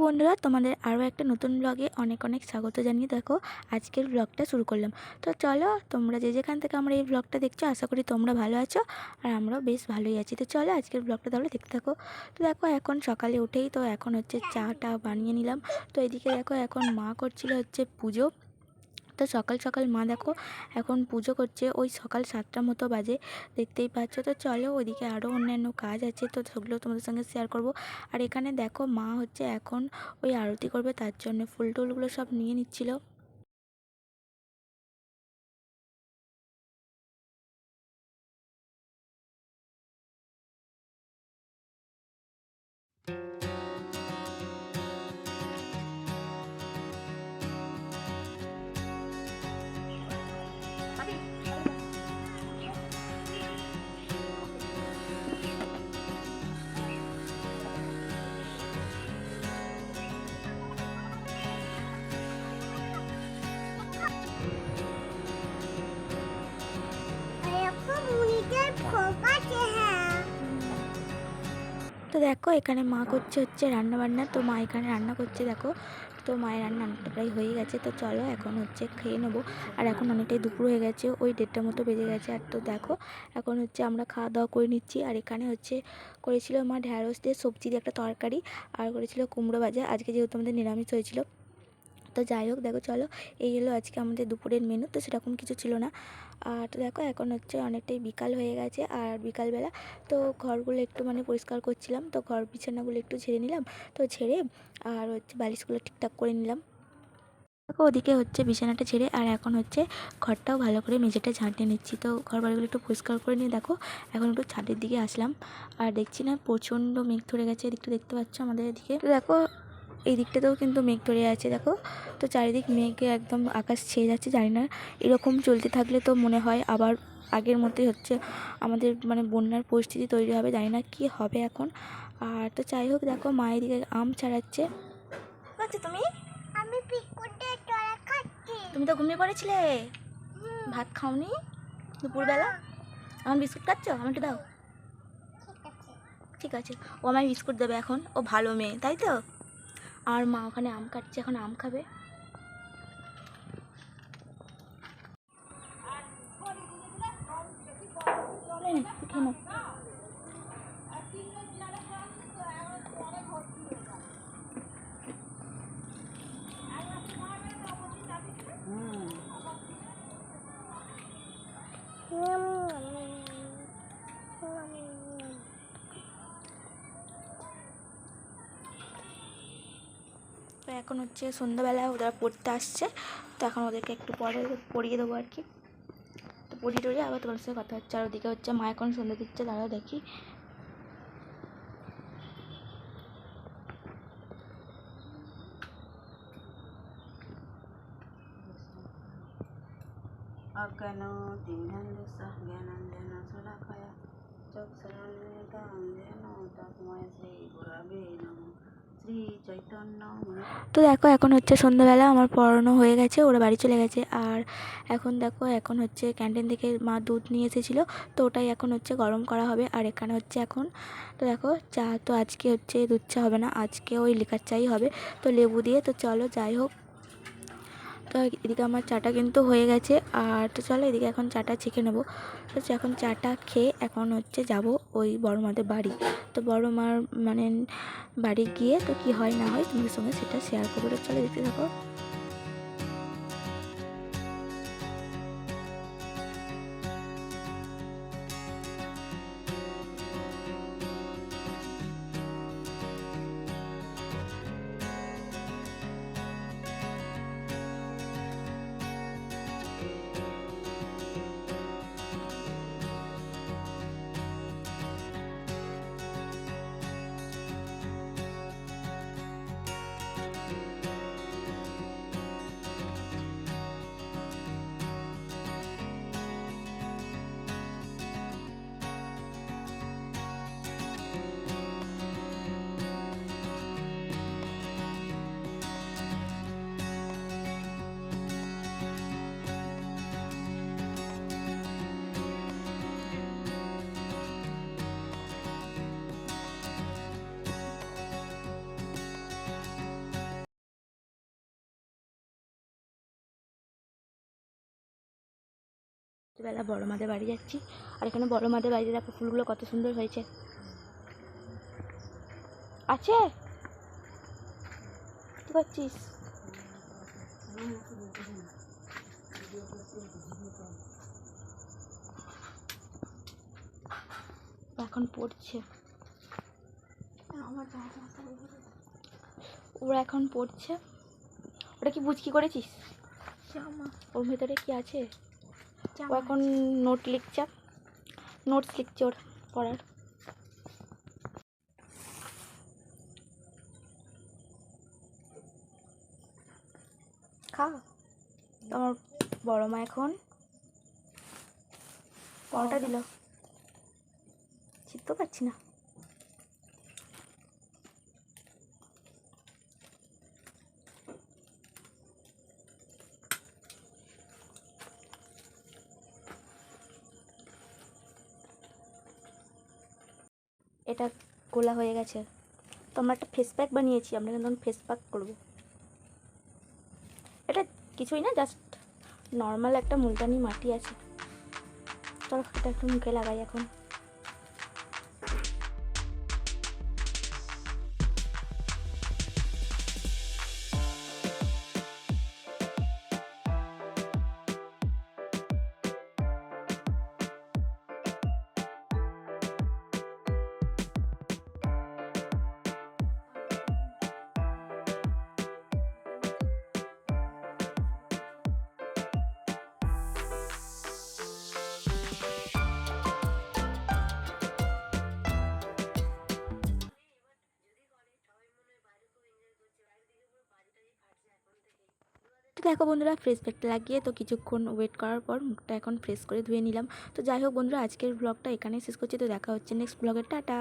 বন্ধুরা, তোমাদের আরও একটা নতুন ব্লগে অনেক অনেক স্বাগত জানিয়ে দেখো আজকের ব্লগটা শুরু করলাম। তো চলো, তোমরা যে যেখান থেকে আমরা এই ব্লগটা দেখছো, আশা করি তোমরা ভালো আছো আর আমরাও বেশ ভালোই আছি। তো চলো আজকের ব্লগটা তাহলে দেখতে থাকো। তো দেখো এখন সকালে উঠেই তো এখন হচ্ছে চাটা বানিয়ে নিলাম। তো এদিকে দেখো এখন মা করছিল হচ্ছে পুজো। তো সকাল সকাল মা দেখো এখন পুজো করছে, ওই সকাল 7টার মতো বাজে, দেখতেই পাচ্ছ। তো চলো ওইদিকে আরও অন্যান্য কাজ আছে, তো সেগুলো তোমাদের সঙ্গে শেয়ার করব। আর এখানে দেখো মা হচ্ছে এখন ওই আরতি করবে, তার জন্য ফুল টুলগুলো সব নিয়ে নিচ্ছিল। তো দেখো এখানে মা করছে হচ্ছে রান্না বান্না। তো মা এখানে রান্না করছে দেখো। তো মায়ের রান্নাটা প্রায় হয়ে গেছে। তো চলো এখন হচ্ছে খেয়ে নেবো। আর এখন অনেকটাই দুপুর হয়ে গেছে, ওই 1:30টার মতো বেজে গেছে। আর তো দেখো এখন হচ্ছে আমরা খাওয়া দাওয়া করে নিচ্ছি। আর এখানে হচ্ছে করেছিল মা ঢ্যাঁড়স দিয়ে সবজি দিয়ে একটা তরকারি, আর করেছিল কুমড়ো ভাজা। আজকে যেহেতু আমাদের নিরামিষ হয়েছিল। তো যাই হোক দেখো, চলো এই হলো আজকে আমাদের দুপুরের মেনু। তো সেরকম কিছু ছিল না। আর তো দেখো এখন হচ্ছে অনেকটাই বিকাল হয়ে গেছে। আর বিকালবেলা তো ঘরগুলো একটু পরিষ্কার করছিলাম। তো ঘর বিছানাগুলো একটু ঝেড়ে নিলাম। তো ঝেড়ে আর হচ্ছে বালিশগুলো ঠিকঠাক করে নিলাম। দেখো ওদিকে হচ্ছে বিছানাটা ঝেড়ে আর এখন হচ্ছে ঘরটাও ভালো করে মেঝেটা ঝাঁটিয়ে নিচ্ছি। তো ঘর বাড়িগুলো একটু পরিষ্কার করে নিয়ে দেখো এখন একটু ছাদের দিকে আসলাম। আর দেখছি না প্রচণ্ড মেঘ ধরে গেছে, এদিকটা দেখতে পাচ্ছ আমাদের এদিকে। তো দেখো এই দিকটাতেও কিন্তু মেঘ ধরে আছে দেখো। তো চারিদিক মেঘে একদম আকাশ ছেয়ে যাচ্ছে। জানি না এরকম চলতে থাকলে তো মনে হয় আবার আগের মতোই হচ্ছে আমাদের বন্যার পরিস্থিতি তৈরি হবে। জানি না কি হবে এখন। আর তো যাই হোক দেখো মা এদিকে আম ছাড়াচ্ছে। আচ্ছা তুমি তুমি তো ঘুমিয়ে পড়েছিলে, ভাত খাওনি দুপুরবেলা। এখন বিস্কুট খাচ্ছ? আমি একটু দাও। ঠিক আছে, ও আমায় বিস্কুট দেবে এখন, ও ভালো মেয়ে তাই তো। আর মা ওখানে আম কাটছে, এখন আম খাবে। তো এখন হচ্ছে সন্ধ্যাবেলায় ওরা পড়তে আসছে। তো এখন ওদেরকে একটু পরে পড়িয়ে দেবো আর কি। তো পড়িয়ে টড়িয়ে আবার তোমার সাথে কথা হচ্ছে। আর ওদিকে হচ্ছে মা এখন সন্ধ্যা দিচ্ছে, দাঁড়াও দেখি। अज्ञान तिमिरन्धसः ज्ञानाञ्जन शलाकया चक्षुरुन्मिलितं तस्मै श्रीगुरवे नमः। শ্রী চৈতন্য। তো দেখো এখন হচ্ছে সন্ধ্যাবেলা, আমার পড়ানো হয়ে গেছে, ওরা বাড়ি চলে গেছে। আর এখন দেখো এখন হচ্ছে ক্যান্টিন থেকে মা দুধ নিয়ে এসেছিলো, তো ওটাই এখন হচ্ছে গরম করা হবে। আর এখানে হচ্ছে এখন তো দেখো চা, তো আজকে হচ্ছে দুধ চা হবে না, আজকে ওই লিকার চাই হবে, তো লেবু দিয়ে। তো চলো যাই হোক, তো এদিকে আমার চাটা কিন্তু হয়ে গেছে। আর তো চলো এদিকে এখন চাটা ছেঁকে নেবো। তো এখন চাটা খেয়ে এখন হচ্ছে যাব ওই বড় মাদের বাড়ি। তো বড় মার বাড়ি গিয়ে তো কি হয় না হয় তোমাদের সঙ্গে সেটা শেয়ার করবো। তো চলো দেখতে থাকো। বেলা বড় মাদের বাড়ি যাচ্ছি, আর এখানে বড় মাদের বাড়িতে দেখো ফুলগুলো কত সুন্দর হয়েছে। আছে কি করছিস? এখন পড়ছে, ওরা এখন পড়ছে। ওটা কি বুঝকি করেছিস? ওর ভেতরে কি আছে? ও এখন নোটস লিখছে ওর পড়ার। খা। তোমার বড় মা এখন পরোটা দিল, চিনতে পারছি না। এটা গোলা হয়ে গেছে, তো আমরা একটা ফেস প্যাক বানিয়েছি, আমরা কিন্তু ফেস প্যাক করবো। এটা কিছুই না, জাস্ট নর্মাল একটা মুলতানি মাটি আছে। চলো এটা একটু মুখে লাগাই এখন। তো দেখো বন্ধুরা, ফ্রেশ প্যাকটা লাগিয়ে তো কিছুক্ষণ ওয়েট করার পর মুখটা এখন ফ্রেশ করে ধুয়ে নিলাম। তো যাই হোক বন্ধুরা, আজকের ব্লগটা এখানেই শেষ করছি। তো দেখা হচ্ছে নেক্সট ব্লগে, টাটা।